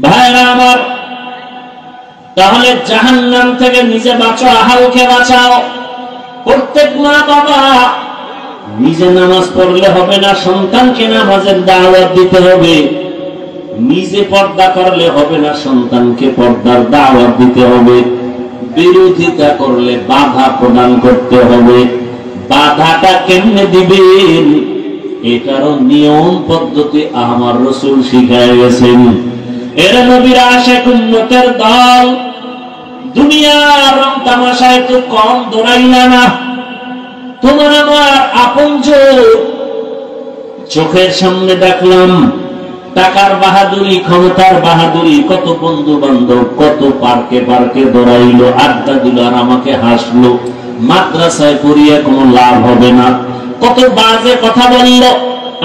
ভাইরা আমার, তাহলে জাহান্নাম থেকে নিজে বাঁচো, আহালকে বাঁচাও। প্রত্যেক মা বাবা নিজে নামাজ পড়লে হবে না, সন্তানকে নামাজের দাওয়াত দিতে হবে। নিজে পর্দা করলে হবে না, সন্তানকে পর্দার দাওয়াত দিতে হবে। বিরোধিতা করলে বাধা প্রদান করতে হবে। বাধাটা কেমনে দিবেন এটারও নিয়ম পদ্ধতি আমার রাসূল শিখায় গেছেন। এরা নবীর আশিক উম্মতের দল, দুনিয়ার রং তামাশায় তো কম দৌড়াইলা না। তোমার আমার আপনজন চোখের সামনে দেখলাম টাকার বাহাদুরি, ক্ষমতার বাহাদুরি, কত বন্ধু বান্ধব কত পার্কে পার্কে দৌড়াইলো, আড্ডা দিল আর আমাকে হাসলো। মাদ্রাসায় পড়িয়ে কোনো লাভ হবে না, কত বাজে কথা বলল,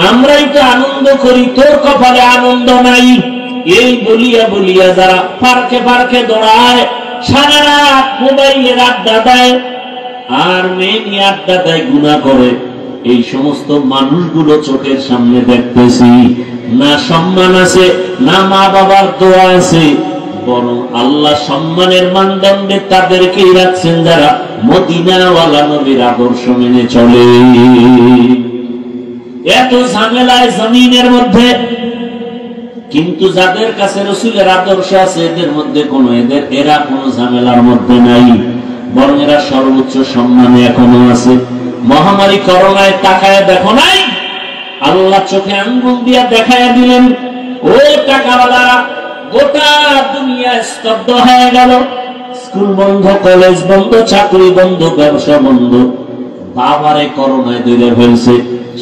আমরাই তো আনন্দ করি, তোর কপালে আনন্দ নাই। এই বলিয়া বলিয়া যারা পার্কে পার্কে দৌড়ায়, সারা রাত মোবাইলের আড্ডা দেয় আর মেয়ে নিয়ে আড্ডা দেয়, গুনাহ করে, এই সমস্ত মানুষগুলো চোখের সামনে দেখতেছি। না সম্মান আছে, না মা বাবার দোয়া আছে, বরং আল্লাহ সম্মানের মানদণ্ডে তাদেরকেই রাখছেন যারা মদিনাওয়ালা নবীর আদর্শ মেনে চলে। এত ঝামেলায় জমিনের মধ্যে, কিন্তু যাদের কাছে রাসূলের আদর্শ আছে এদের মধ্যে এরা কোনো ঝামেলার মধ্যে নাই, বরং এরা সর্বোচ্চ সম্মানে এখনো আছে। মহামারী করোনায় তাকায় দেখো নাই, আল্লাহ চোখে আঙ্গুল দিয়া দেখায় দিলেন। ও টাকাওয়ালারা, গোটা দুনিয়া স্তব্ধ হয়ে গেল, স্কুল বন্ধ, কলেজ বন্ধ, চাকরি বন্ধ, ব্যবসা বন্ধ। বাবারে করোনায় ধরে ফেলছে।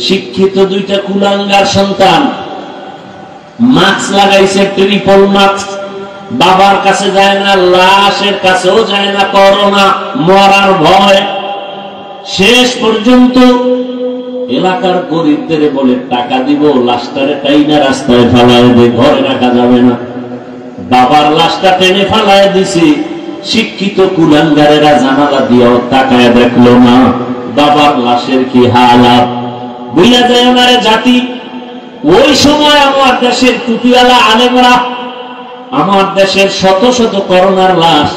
শিক্ষিত দুইটা কুলাঙ্গার সন্তান মাস্ক লাগাইছে, ট্রিপল মাস্ক, বাবার কাছে যায় না, লাশের কাছেও যায় না, করোনা মরার ভয়। শেষ পর্যন্ত এলাকার গরিবদের বলে টাকা দিব, লাশটারে টাইনা রাস্তায় ফালায় দে, ঘরে রাখা যাবে না। বাবার লাশটা টেনে ফালায় দিছে। শিক্ষিত কুলাঙ্গারেরা জানালা দিয়েও তাকায় দেখলো না বাবার লাশের কি হালাত। বুঝা যায় ওনারে জাতি। ওই সময় আমার দেশের টুপিওয়ালা আলেমরা আমার দেশের শত শত করোনার লাশ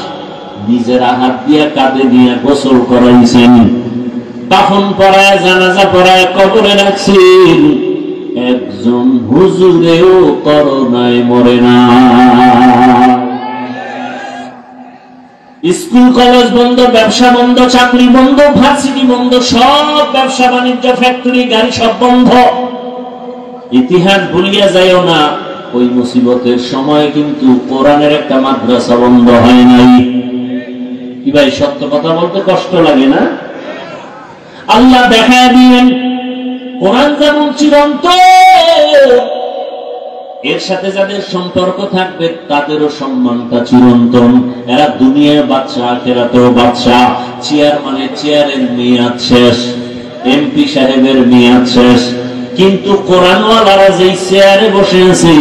নিজেরা হাত দিয়ে কাঁধে দিয়ে গোসল করাইছেন, কাফন পরায়, জানাজা পরায় কবরে রাখছেন। একজন হুজুরেও করোনায় মরে না। স্কুল কলেজ বন্ধ, ব্যবসা বন্ধ, চাকরি বন্ধ, ভার্সিটি বন্ধ, সব ব্যবসা বাণিজ্য, ফ্যাক্টরি, গাড়ি সব বন্ধ। ইতিহাস ভুলিয়া যাইও না, ওই মুসিবতের সময় কিন্তু কোরআনের একটা মাদ্রাসা বন্ধ হয় নাই। কি ভাই, সত্য কথা বলতে কষ্ট লাগে না? আল্লাহ দেখায় দিলেন কোরআন যেমন চিরন্তন, এর সাথে যাদের সম্পর্ক থাকবে তাদেরও সম্মানটা চিরন্তন। এরা দুনিয়ার বাদশা, আখিরাতেও বাদশা। চেয়ারম্যানের চেয়ারের মেয়াদ শেষ, এমপি সাহেবের মেয়াদ শেষ, কিন্তু কোরআনওয়ালারা যেই চেয়ারে বসে আছে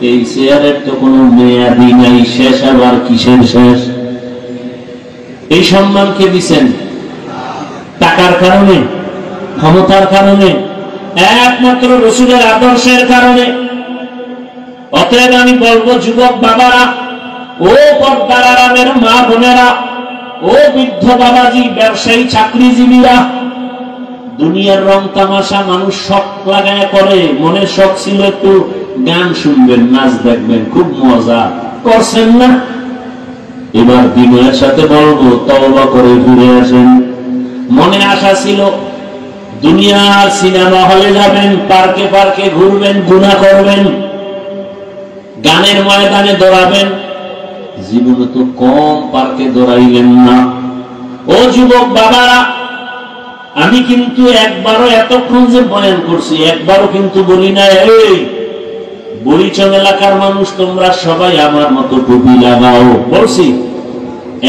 এই চেয়ারের তো কোনো মেয়াদই নাই। শেষ আবার কিসের শেষ? এই সম্মান কে দিচ্ছেন? টাকার কারণে, ক্ষমতার কারণে? একমাত্র রাসূলের আদর্শের কারণে। অতএব আমি বলবো যুবক বাবারা, ও পর্দার আরামের মা বোনেরা, ও বৃদ্ধ বাবাজি, ব্যবসায়ী, চাকরিজীবীরা, দুনিয়ার রং তামাশা মানুষ শখ লাগায় করে। মনের শখ ছিল একটু গান শুনবেন, নাচ দেখবেন, খুব মজা করছেন না? এবার দিনের সাথে বলবো তওবা করে ফিরে আসেন। মনে আশা ছিল দুনিয়ার সিনেমা হলে যাবেন, পার্কে পার্কে ঘুরবেন, গুনাহ করবেন, গানের ময়দানে দৌড়াবেন। জীবনে তো কম পার্কে দৌড়াইলেন না। ও যুবক বাবারা, আমি কিন্তু একবারও এতক্ষণ যে বয়ান করছি একবারও কিন্তু বলি না এই বরিচং এলাকার মানুষ তোমরা সবাই আমার মতো টুপি লাগাও, বলছি?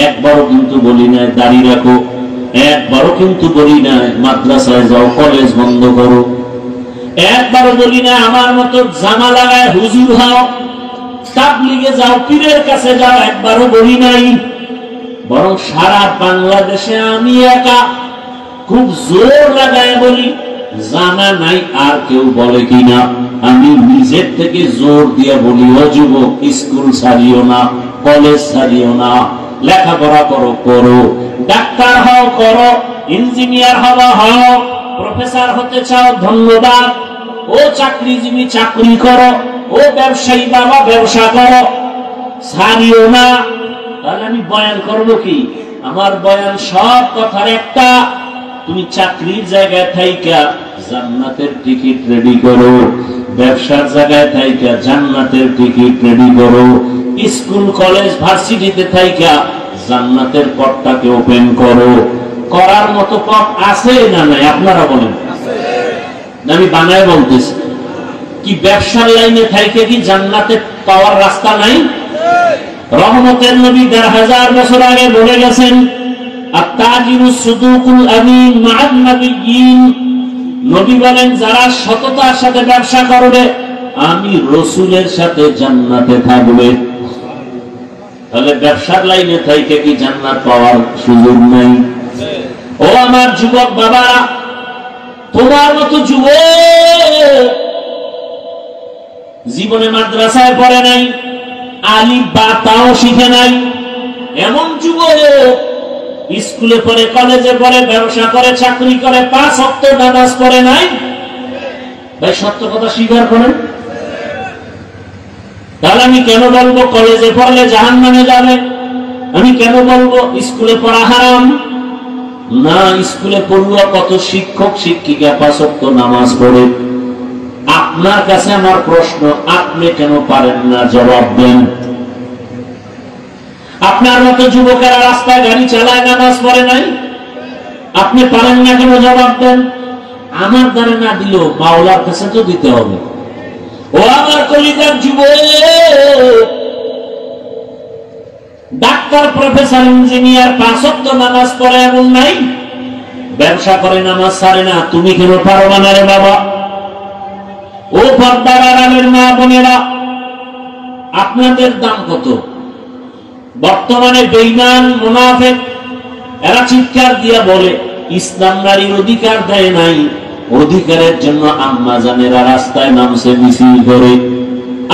একবারও কিন্তু বলি না দাড়ি রাখো, একবারও কিন্তু বলি না মাদ্রাসায় যাও, কলেজ বন্ধ করো, একবারও বলি না আমার মতো জামা লাগায় হুজুর হও, তাবলীগে যাও, পীরের কাছে যাও, একবারও বলি নাই। বরং সারা বাংলাদেশে আমি একা খুব জোর লাগায় বলি, জানা নাই আর কেউ বলে কিনা আমি নিজের থেকে জোর দিয়ে বলি, ও যুবক, স্কুল ছাড়িও না, কলেজ ছাড়িও না, লেখাপড়া করো, করো, ডাক্তার হও, করো, ইঞ্জিনিয়ার হওয়া হও, প্রফেসর হতে চাও, ধন্যবাদ, ও চাকরিজীবী, চাকরি করো, ও ব্যবসায়ী বাবা, ব্যবসা করো, ছাড়িও না। তাহলে আমি বয়ান করবো কি? আমার বয়ান সব কথার একটা, তুমি চাকরির জায়গায় থাইকা জান্নাতের টিকিট রেডি করো, ব্যবসার জায়গায় থাইকা জান্নাতের টিকিট রেডি করো, স্কুল কলেজ ভার্সিটিতে থাইকা জান্নাতের পথটাকে ওপেন করো। করার মতো পথ আছে না নাই? আপনারা বলেন। আমি বানায় বলতেছি, কি ব্যবসার লাইনে থাইকে কি জান্নাতে পাওয়ার রাস্তা নাই? রহমতের নবী ১৫০০ বছর আগে বলে গেছেন, আত-তাজিরুস সুদুকুল আমিন মা'আন নাবিয়্যিন। নবী বলেন, যারা সততার সাথে ব্যবসা করবে আমি রাসূলের সাথে জান্নাতে থাকবে। তাহলে ব্যবসার লাইনে থাইকে কি জান্নাত পাওয়ার সুযোগ নাই? ও আমার যুবক বাবারা, তোমার মতো যুবক জীবনে মাদ্রাসায় পড়ে নাই, আলিফ বা তাও শিখে নাই, এমন যুবক স্কুলে পড়ে, কলেজে পড়ে, ব্যবসা করে, চাকরি করে, 5 ওয়াক্ত নামাজ পড়ে নাই। ভাই সত্য কথা স্বীকার করেন। তাহলে আমি কেন বলবো কলেজে পড়লে জাহান্নামে যাবে? আমি কেন বলবো স্কুলে পড়া হারাম? না, স্কুলে পড়ুয়া কত শিক্ষক শিক্ষিকা 5 ওয়াক্ত নামাজ পড়ে। আপনার কাছে আমার প্রশ্ন, আপনি কেন পারেন না? জবাব দেন। আপনার মতো যুবকেরা রাস্তায় গাড়ি চালায়, নামাজ পড়ে নাই, আপনি পারেন না কেন? জবাব দেন। আমার দ্বারা না দিলেও মাওলার কাছে তো দিতে হবে। ও আমার কলিজার যুবক, ডাক্তার, প্রফেসর, ইঞ্জিনিয়ার 5 ওয়াক্ত নামাজ পড়ে এমন নাই, ব্যবসা করে, নামাজ ছাড়ে না, তুমি কেন পারবা না রে বাবা? ও পর্দার আড়ালের মা বোনেরা, আপনাদের দাম কত? বর্তমানে বেঈমান, মুনাফিক এরা চিৎকার দিয়া বলে ইসলাম নারীর অধিকার দেয় নাই, অধিকারের জন্য আম্মা জানেরা রাস্তায় নামছে, মিছিল করে।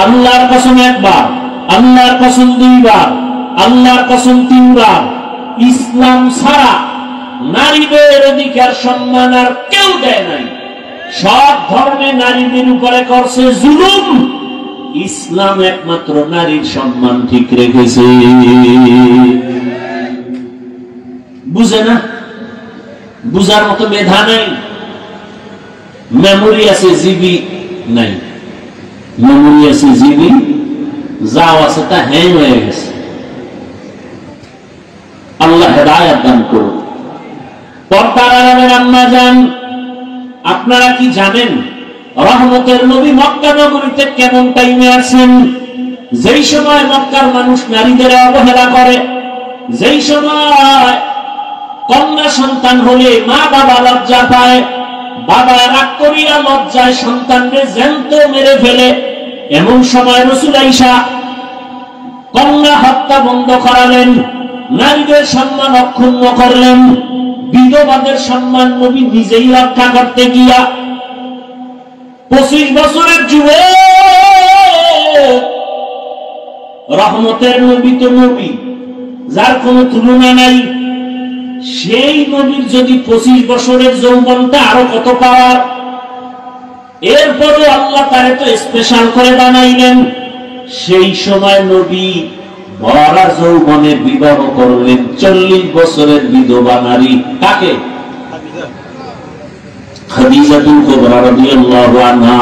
আল্লাহর কসম একবার, আল্লাহর কসম 2 বার, আল্লাহর কসম 3 বার, ইসলাম ছাড়া নারীদের অধিকার সম্মান আর কেউ দেয় নাই। সব ধর্মে নারীদের উপরে করছে জুলুম, ইসলাম একমাত্র নারীর সম্মান ঠিক রেখেছে। বুঝে না? বুঝার মতো মেধা নাই, মেমোরি আছে, জিবি নাই। মেমোরি আছে, জিবি যাও আছে তা হ্যাং হয়ে গেছে। আল্লাহ হেদায়েত দান করুন। পর্দার আড়ালের আম্মা জান, আপনারা কি জানেন রহমতের নবী মক্কা নগরীতে কেমন টাইমে আছেন? যেই সময় মক্কার মানুষ নারীদের অবহেলা করে, যেই সময় কন্যা সন্তান হলে মা বাবা লজ্জা পায়, বাবা রাগ করিয়া লজ্জায় সন্তানকে জ্যান্ত মেরে ফেলে, এমন সময় রাসূল আয়েশা কন্যা হত্যা বন্ধ করালেন, নারীদের সম্মান অক্ষুণ্ণ করলেন, বিধবাদের সম্মান নবী নিজেই রক্ষা করতে গিয়া 25 বছরের যুবক, রহমতের নবী তো নবী, যার কোনো তুলনা নাই, সেই নবীর যদি 25 বছরের যৌবনটা আরো কত পাওয়ার। এরপরও আল্লাহ তারে তো স্পেশাল করে বানাইলেন। সেই সময় নবী ভরা যৌবনে বিবাহ করলেন 40 বছরের বিধবা নারী। কাকে? খাদিজাতুল কুবরা রাদিয়াল্লাহু আনহা।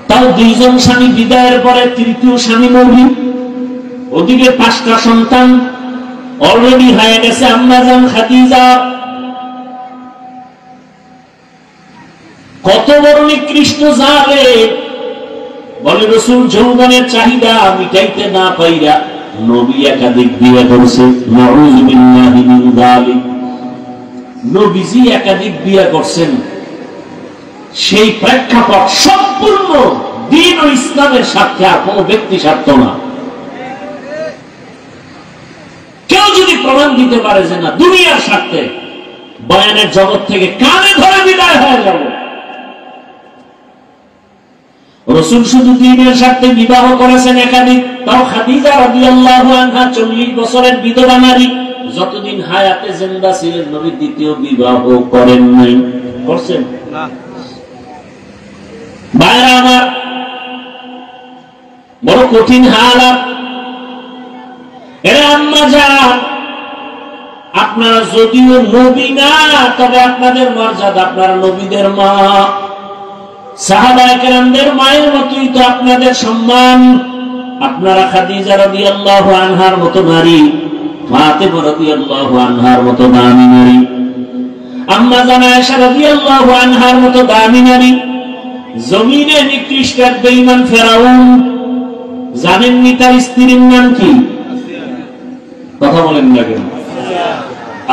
তাও 2 জন স্বামী বিদায়ের পরে 3য় স্বামী নবী। ওদিকে 5টা সন্তান অলরেডি হয়ে গেছে আম্মা জান খাদিজা। কত বড় নিকৃষ্ট জালেম! বলে রাসূল যৌবনের চাহিদা মিটাইতে না পাইরা নবী একাধিক বিয়ে করছে। নাউযু বিল্লাহি মিন যালিক। নবীজি একাধিক বিয়ে করছেন, সেই প্রেক্ষাপট সম্পূর্ণ দ্বীন ও ইসলামের স্বার্থে, আর কোন ব্যক্তি স্বার্থ না। কেউ যদি প্রমাণ দিতে পারে যে না দুনিয়ার স্বার্থে, বয়ানের জগৎ থেকে কানে ধরে বিদায় হয়ে যাব। রাসূল শুধু দ্বীনের সাথে বিবাহ করেছেন একাধিক, তাও খাদিজা রাদিয়াল্লাহু আনহা 40 বছরের বিধবা নারী, যতদিন হায়াতে জিন্দা ছিলেন নবী দ্বিতীয় বিবাহ করেন নাই। করছেন না? ভাইরা আমার, বড় কঠিন হালাত। এরা আম্মা জান, আপনারা যদিও নবী না, তবে আপনাদের মর্যাদা আপনারা নবীদের মা, সাহাবায়ে কেরামদের মায়ের মতোই তো আপনাদের সম্মান। আপনারা খাদিজা রাদিয়াল্লাহু আনহার মতো নারী, ফাতেমা রাদিয়াল্লাহু আনহার মতো দামি নারী, আম্মা জান আয়েশা রাদিয়াল্লাহু আনহার মতো দামি নারী। জমিনে নিকৃষ্ট এক বেঈমান ফেরাউন, জানেননি তার স্ত্রীর নাম কি? কথা বলেন না কেন?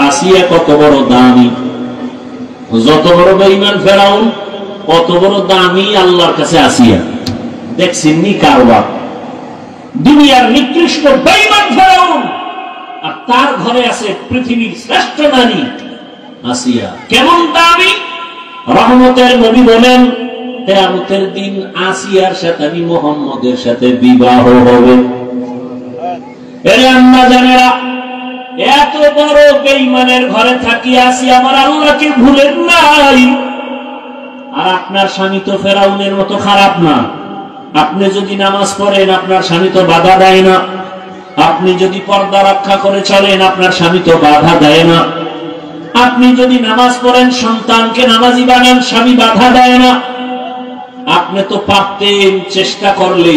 আসিয়া কত বড় দামি, যত বড় বেঈমান ফেরাউন কত বড় দামি আল্লাহর কাছে আসিয়া। দেখছেননি কারবার? দুনিয়ার নিকৃষ্ট বেঈমান ফেরাউন, আর তার ঘরে আছে পৃথিবীর শ্রেষ্ঠ নারী আসিয়া। কেমন দামি! রহমতের নবী বলেন, কিয়ামতের দিন আসিয়ার সাথে মুহাম্মদের সাথে বিবাহ হবে। এরে আম্মা জানেরা, এত বড় বেঈমানের ঘরে থাকি আসি আমার আল্লাহকে ভুলেন নাই। আর আপনার স্বামী তো ফেরাউনের মতো খারাপ না। আপনি যদি নামাজ পড়েন, আপনার স্বামী তো বাধা দেয় না। আপনি যদি পর্দা রক্ষা করে চলেন, আপনার স্বামী তো বাধা দেয় না। আপনি যদি নামাজ পড়েন, সন্তানকে নামাজি বানান, স্বামী বাধা দেয় না। আপনি তো পারতেন চেষ্টা করলে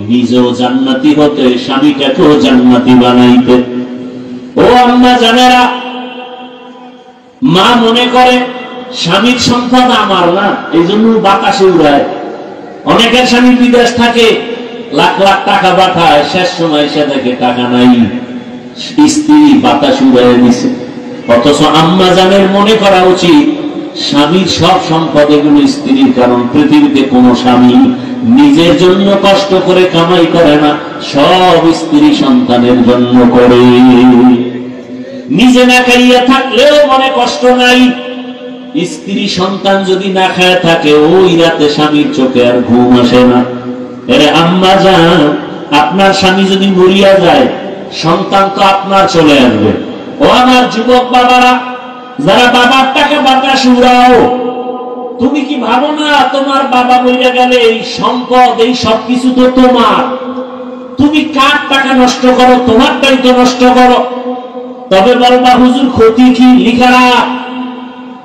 নিজেও জান্নাতি হতে, স্বামীটাকেও জান্নাতি বানাইতে। ও আম্মা জানেরা, মা মনে করে স্বামীর সম্পদ আমার না, এই জন্য বাতাসে উড়ায়। অনেকের স্বামী বিদেশ থাকে, লাখ লাখ টাকা পাঠায়, শেষ সময় এসে দেখে টাকা নাই, স্ত্রী বাতাস উড়ায় দিছে। অথচ আম্মা জানের মনে করা উচিত স্বামীর সব সম্পদ এগুলো স্ত্রীর, কারণ পৃথিবীতে কোন স্বামী নিজের জন্য কষ্ট করে কামাই করে না, সব স্ত্রী সন্তানের জন্য করে। নিজে না খাইয়া থাকলেও মনে কষ্ট নাই, স্ত্রী সন্তান যদি না খায় থাকে, ওই রাতে স্বামীর চোখে আর ঘুম আসে না। এরে আম্মা জান, আপনার স্বামী যদি মরিয়া যায়, সন্তান তো আপনার চলে আসবে। ও আমার যুবক বাবারা, যারা বাবার টাকা বাতাস উড়াও, তুমি কি ভাবো না তোমার বাবা মরিয়া গেলে এই সম্পদ, এই সবকিছু তো তোমার? তুমি কার টাকা নষ্ট করো? তোমারটাই তো নষ্ট করো। তবে বলবা হুজুর ক্ষতি কি? লিখারা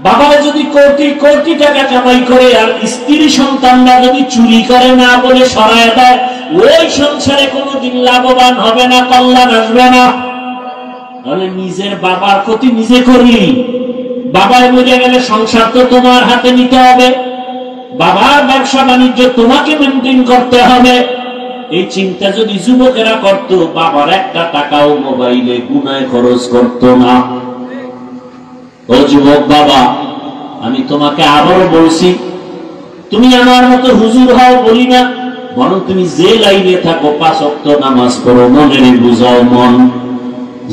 বাবারা যদি কোটি কোটি টাকা কামাই করে আর স্ত্রী সন্তানরা যদি চুরি করে না বলে সরায় দেয়, ওই সংসারে কোনোদিন লাভবান হবে না, কল্যাণ আসবে না। তাহলে নিজের বাবার ক্ষতি নিজে করলি। বাবায় মরে গেলে সংসার তো তোমার হাতে নিতে হবে, বাবার ব্যবসা বাণিজ্য তোমাকে মেনটেন করতে হবে। এই চিন্তা যদি যুবকেরা করত, বাবার একটা টাকাও মোবাইলে গুনায় খরচ করত না। ও যুবক বাবা, আমি তোমাকে আবারও বলছি, তুমি আমার মতো হুজুর হও বলি না, বরং তুমি যে লাইনে থাকো 5 ওয়াক্ত নামাজ পড়ো, মনে বুঝাও মন।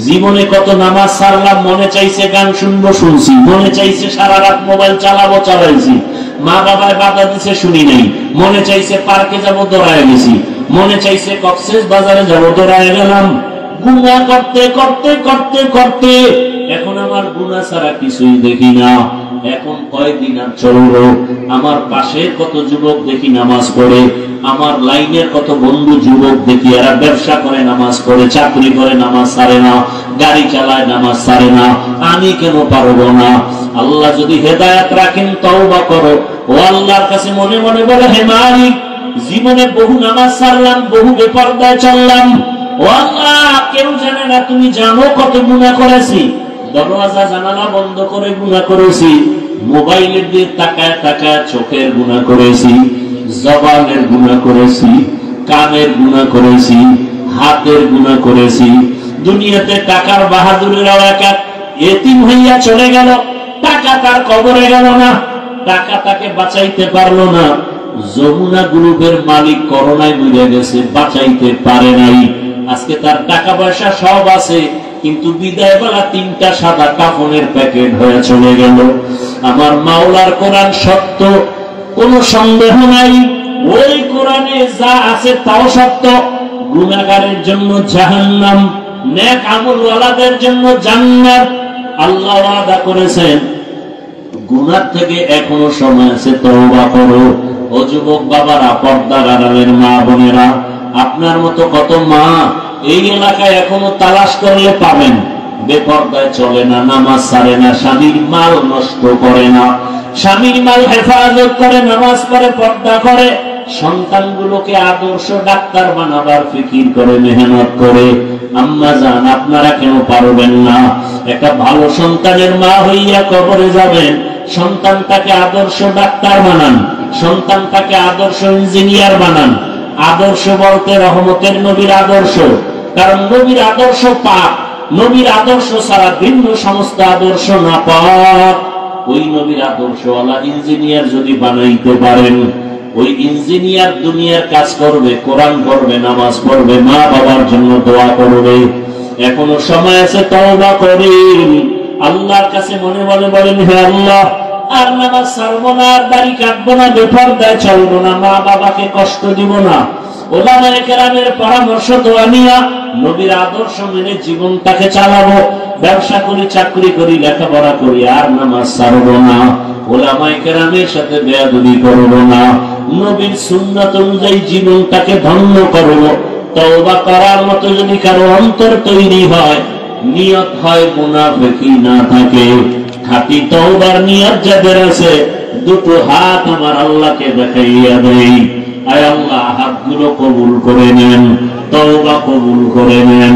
জীবনে কত নামাজ ছাড়লাম, মনে চাইছে গান শুনবো, শুনছি, মনে চাইছে সারা রাত মোবাইল চালাবো, চালাইছি, মা বাবায় বাধা দিছে, শুনি নাই, মনে চাইছে পার্কে যাবো, দৌড়ায় গেছি, মনে চাইছে কক্সেস বাজারে যাবো, দৌড়ায় গেলাম। গুনাহ করতে করতে করতে করতে এখন আমার গুনাহ ছাড়া কিছুই দেখি না। এখন কয়দিন আর চললো, আমার পাশের কত যুবক দেখি নামাজ পড়ে, আমার লাইনের কত বন্ধু যুবক দেখি এরা ব্যবসা করে নামাজ পড়ে, চাকরি করে নামাজ ছাড়ে না, গাড়ি চালায় নামাজ ছাড়ে না। আমি কেন পারবো না? আল্লাহ যদি হেদায়েত রাখেন, তওবা করো। ও আল্লাহর কাছে মনে মনে বলে, হে মালিক, জীবনে বহু নামাজ ছাড়লাম, বহু বেপরদায় চললাম। ও আল্লাহ, কেউ জানে না, তুমি জানো কত গুনাহ করেছি। দরওয়াজা জানালা বন্ধ করে গুনাহ করেছি, মোবাইলের দিয়ে তাকায় তাকায় চোখের গুনাহ করেছি, জবানের গুনাহ করেছি, কানের গুনাহ করেছি, হাতের গুনাহ করেছি। দুনিয়াতে টাকার বাহাদুরেরাও একা এতিম হইয়া চলে গেল, টাকা তার কবরে গেল না, টাকা তাকে বাঁচাইতে পারলো না। যমুনা গ্রুপের মালিক করোনায় মরে গেছে, বাঁচাইতে পারে নাই। আজকে তার টাকা পয়সা সব আছে, কিন্তু বিদায় বেলা 3টা সাদা কাফনের প্যাকেট হয়ে চলে গেল। আমার মাওলার কোরআন সত্য, কোনো সন্দেহ নাই। ওই কোরআনে যা আছে তাও সত্য। গুনাহগারের জন্য জাহান্নাম, নেক আমলওয়ালাদের জন্য জান্নাত। আল্লাহ ওয়াদা করেছেন গুনাহ থেকে এখনো সময় আছে, তওবা করো। ও যুবক বাবারা, পর্দার আড়ালের মা বোনেরা, আপনার মতো কত মা এই এলাকায় এখনো তালাশ করলে পাবেন, বেপর্দায় চলে না, নামাজ ছাড়ে না, স্বামীর মাল নষ্ট করে না, স্বামীর মাল হেফাজত করে, নামাজ পড়ে, পর্দা করে, সন্তানগুলোকে আদর্শ ডাক্তার বানাবার ফিকির করে, মেহনত করে। আম্মা জান, আপনারা কেন পারবেন না? একটা ভালো সন্তানের মা হইয়া কবরে যাবেন, সন্তানটাকে আদর্শ ডাক্তার বানান, সন্তানটাকে আদর্শ ইঞ্জিনিয়ার বানান। আদর্শ বলতে রহমতের নবীর আদর্শ, কারণ নবীর আদর্শ পাক, নবীর আদর্শ ছাড়া ভিন্ন সমস্ত আদর্শ না পাক। ওই নবীর আদর্শওয়ালা ইঞ্জিনিয়ার যদি বানাইতে পারেন, ওই ইঞ্জিনিয়ার দুনিয়ার কাজ করবে, কোরআন পড়বে, নামাজ পড়বে, মা বাবার জন্য দোয়া করবে। এখনো সময় আছে, তওবা করেন, আল্লাহর কাছে মনে মনে বলেন, হে আল্লাহ, আর নামাজ ছাড়বো না, আর দাড়ি কাটবো না, বেপরদায় চলবো না, মা বাবাকে কষ্ট দিব না। ওলামায়ে কেরামের পরামর্শ দোয়া নিয়া নবীর আদর্শ মেনে জীবনটাকে চালাবো। ব্যবসা করি, চাকরি করি, লেখাপড়া করি, আর নামাজ ছাড়বো না, ওলামায়ে কেরামের সাথে বেয়াদবি করবো না, নবীর সুন্নাত অনুযায়ী জীবনটাকে ধন্য করবো। তওবা করার মতো যদি কারো অন্তর তৈরি হয়, নিয়ত হয় মুনাফিকি না থাকে, খাঁটি তওবার নিয়ত যাদের আছে, দুটো হাত আমার আল্লাহকে দেখাইয়া দেই। আয় আল্লাহ, হাতগুলো কবুল করে নেন, তওবা কবুল করে নেন।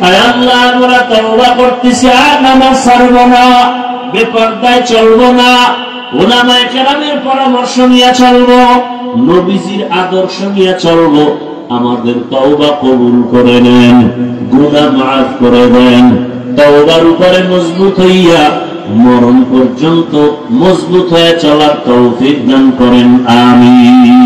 আয় আল্লাহ, আমরা তওবা করতেছি, আর নামাজ ছাড়বো না, বেপরদায় চলবো না, উলামায়ে কেরামের পরামর্শ নিয়ে চলবো, নবীজির আদর্শ নিয়ে চলবো। আমাদের তওবা কবুল করে নেন, গুনাহ মাফ করে দেন। তওবার উপরে মজবুত হইয়া মরণ পর্যন্ত মজবুত হয়ে চলার তৌফিক দান করেন, আমিন।